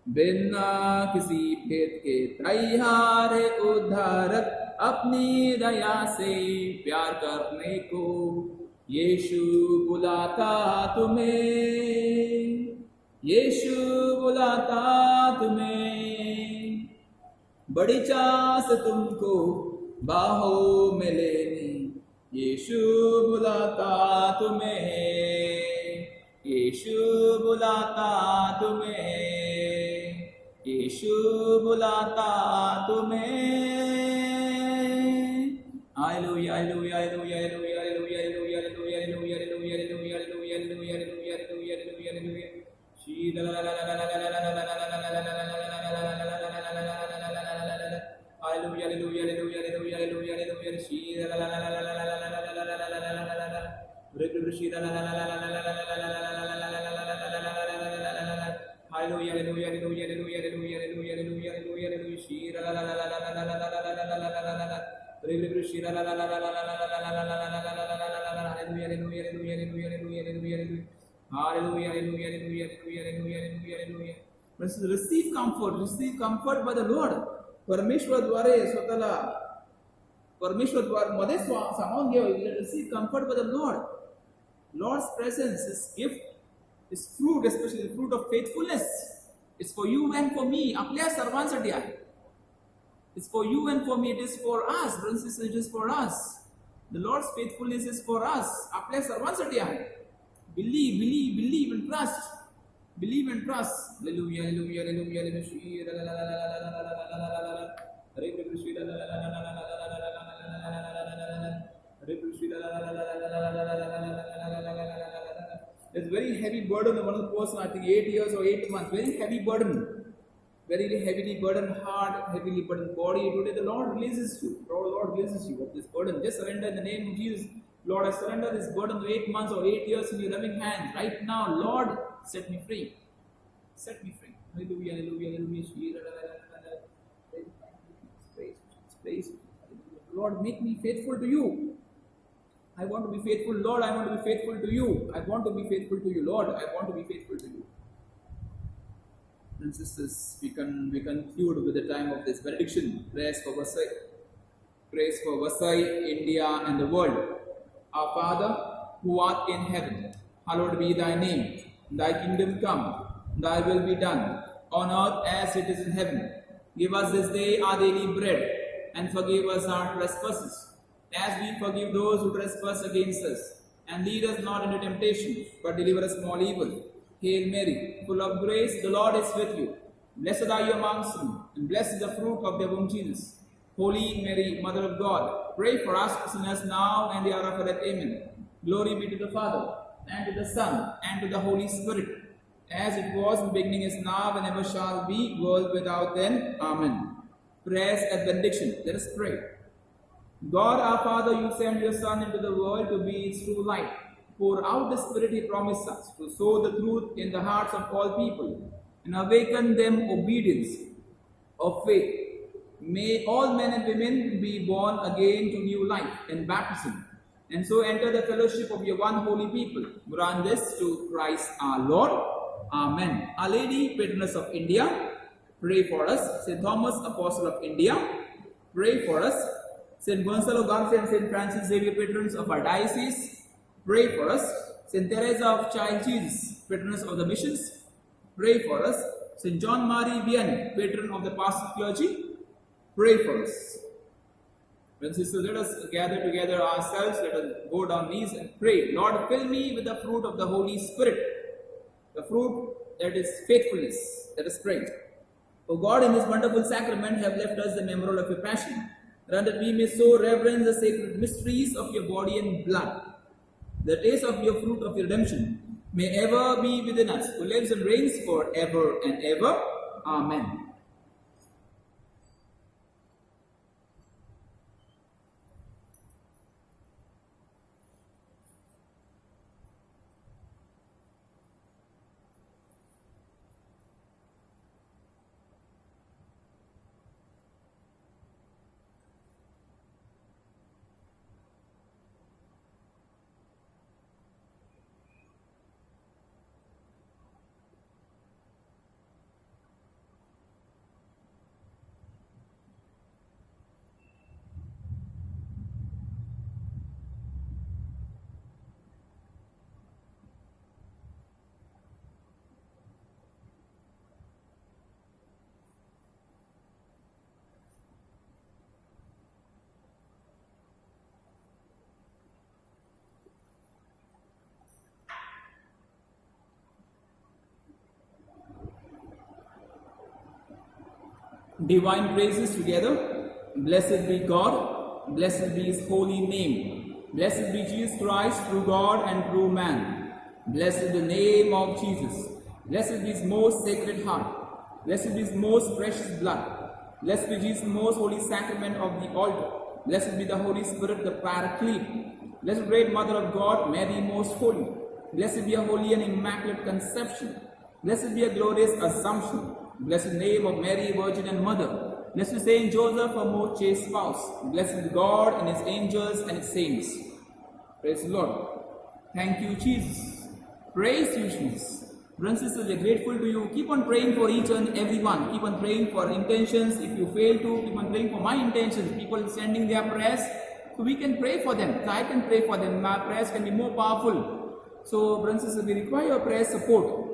बिना किसी भेद के तैयार है उद्धारक अपनी दया से प्यार करने को। यीशु बुलाता तुम्हें, यीशु बुलाता तुम्हें। बड़ी चाह से तुमको बाहों में लेने, यीशु बुलाता तुम्हें, यीशु बुलाता तुम्हें, यीशु बुलाता तुम्हें। Hallelujah hallelujah hallelujah hallelujah hallelujah hallelujah hallelujah hallelujah hallelujah hallelujah hallelujah hallelujah hallelujah hallelujah. शी ला ला ला ला ला ला ला ला ला ला ला ला ला ला ला। Hallelujah, hallelujah, hallelujah, hallelujah, hallelujah, hallelujah. She la la la la la la la la la la la la la la la la. She la la la la la la la la la la la. Hallelujah, hallelujah, hallelujah, hallelujah, hallelujah, hallelujah, hallelujah, hallelujah, hallelujah. She la la la la la la la la la la la la la la. She la la la la la la la la la la la la la. Hallelujah, hallelujah, hallelujah, hallelujah, hallelujah, hallelujah. Hallelujah, hallelujah, hallelujah, hallelujah, hallelujah, hallelujah. Receive comfort by the Lord. परमेश्वरद्वारे स्वतःला परमेश्वरद्वारे सामावून घ्यावे. Receive comfort by the Lord. Lord's presence, His gift, His fruit, especially the fruit of faithfulness. It's for you and for me. आपल्या सर्वांसाठी आहे. It's for you and for me. It is for us. Brothers and sisters, it is for us. The Lord's faithfulness is for us. आपल्या सर्वांसाठी आहे. Believe, believe, believe and trust. Believe and trust. Hallelujah, hallelujah, hallelujah, hallelujah. Hare Krishna, Hare Krishna, There's a very heavy burden on one of the person, I think 8 years or 8 months, very heavy burden. Very heavily burdened heart, heavily burdened body. Today the Lord releases you. Lord releases you of this burden. Just surrender in the name of Jesus. Lord, I surrender this burden of 8 months or 8 years in your loving hands. Right now, Lord, set me free. Set me free. Hallelujah, hallelujah, hallelujah. Praise. Lord, make me faithful to you. I want to be faithful, Lord. I want to be faithful to you. I want to be faithful to you, Lord. I want to be faithful to you. And sisters, we conclude with the time of this benediction. Prayers for Vasai. Praise for Vasai, India, and the world. Our Father, who art in heaven, hallowed be thy name. Thy kingdom come, thy will be done, on earth as it is in heaven. Give us this day our daily bread, and forgive us our trespasses, as we forgive those who trespass against us. And lead us not into temptation, but deliver us from all evil. Hail Mary, full of grace, the Lord is with you. Blessed are you amongst women, and blessed is the fruit of your womb, Jesus. Holy Mary, Mother of God, pray for us sinners now and the hour of our death. Amen. Glory be to the Father, and to the Son, and to the Holy Spirit, as it was in the beginning, is now, and ever shall be, world without end. Amen. Prayers at benediction. Let us pray. God our Father, you send your Son into the world to be its true light. Pour out the Spirit he promised us to sow the truth in the hearts of all people and awaken them obedience of faith. May all men and women be born again to new life in baptism, and so enter the fellowship of your one holy people. Grant this to Christ our Lord. Amen. Our Lady, Patroness of India, pray for us. St. Thomas, Apostle of India, pray for us. St. Gonzalo Garcia and St. Francis Xavier, patrons of our diocese, pray for us. St. Teresa of Child Jesus, patroness of the missions, pray for us. St. John Marie Vianney, patron of the pastoral clergy, pray for us. When sisters, let us gather together ourselves, let us go down knees and pray. Lord, fill me with the fruit of the Holy Spirit, the fruit that is faithfulness. Let us pray. O God, in this wonderful sacrament have left us the memorial of your passion. Grant that we may so reverence the sacred mysteries of your body and blood. The taste of your fruit of your redemption may ever be within us, who lives and reigns forever and ever. Amen. Divine praises together. Blessed be God, blessed be his holy name. Blessed be Jesus Christ, true God and true man. Blessed the name of Jesus. Blessed be his most sacred heart. Blessed be his most precious blood. Blessed be Jesus' most holy sacrament of the altar. Blessed be the Holy Spirit, the Paraclete. Blessed great Mother of God, Mary most holy. Blessed be a holy and immaculate conception. Blessed be a glorious assumption. Blessed name of Mary, Virgin and Mother. Blessed Saint Joseph, her most chaste spouse. Blessed God and his angels and his saints. Praise the Lord. Thank you, Jesus. Praise you, Jesus. Brothers and sisters, we are grateful to you. Keep on praying for each and every one. Keep on praying for intentions. If you fail to, keep on praying for my intentions. People sending their prayers, so we can pray for them. I can pray for them. My prayers can be more powerful. So, brothers and sisters, we require your prayer support.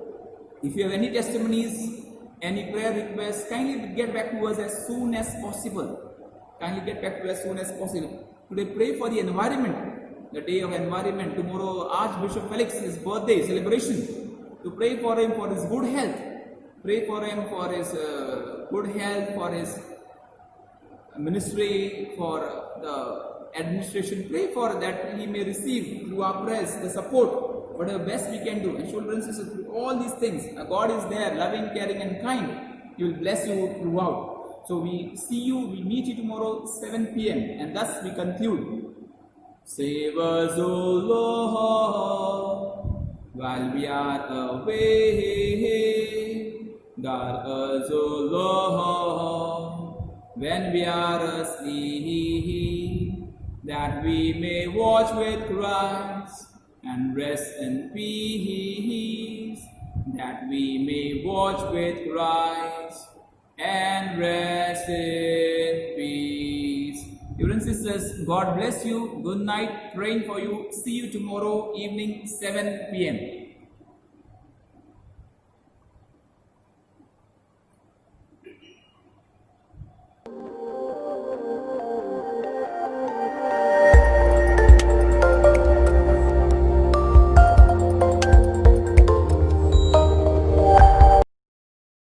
If you have any testimonies, any prayer requests, kindly get back to us as soon as possible. Kindly get back to us as soon as possible. Today, pray for the environment, the day of environment. Tomorrow, Archbishop Felix's birthday celebration. To pray for him for his good health. Pray for him for his good health, for his ministry, for the administration. Pray for that he may receive through our prayers the support whatever best we can do. And children and sisters, through all these things, God is there, loving, caring, and kind. He will bless you throughout. So we meet you tomorrow 7 p.m. and thus we conclude. Save us, O Lord, while we are away. Guard us, O Lord, when we are asleep, that we may watch with Christ and rest in peace. That we may watch with Christ and rest in peace. Children and sisters, God bless you. Good night. Praying for you. See you tomorrow evening 7 p.m.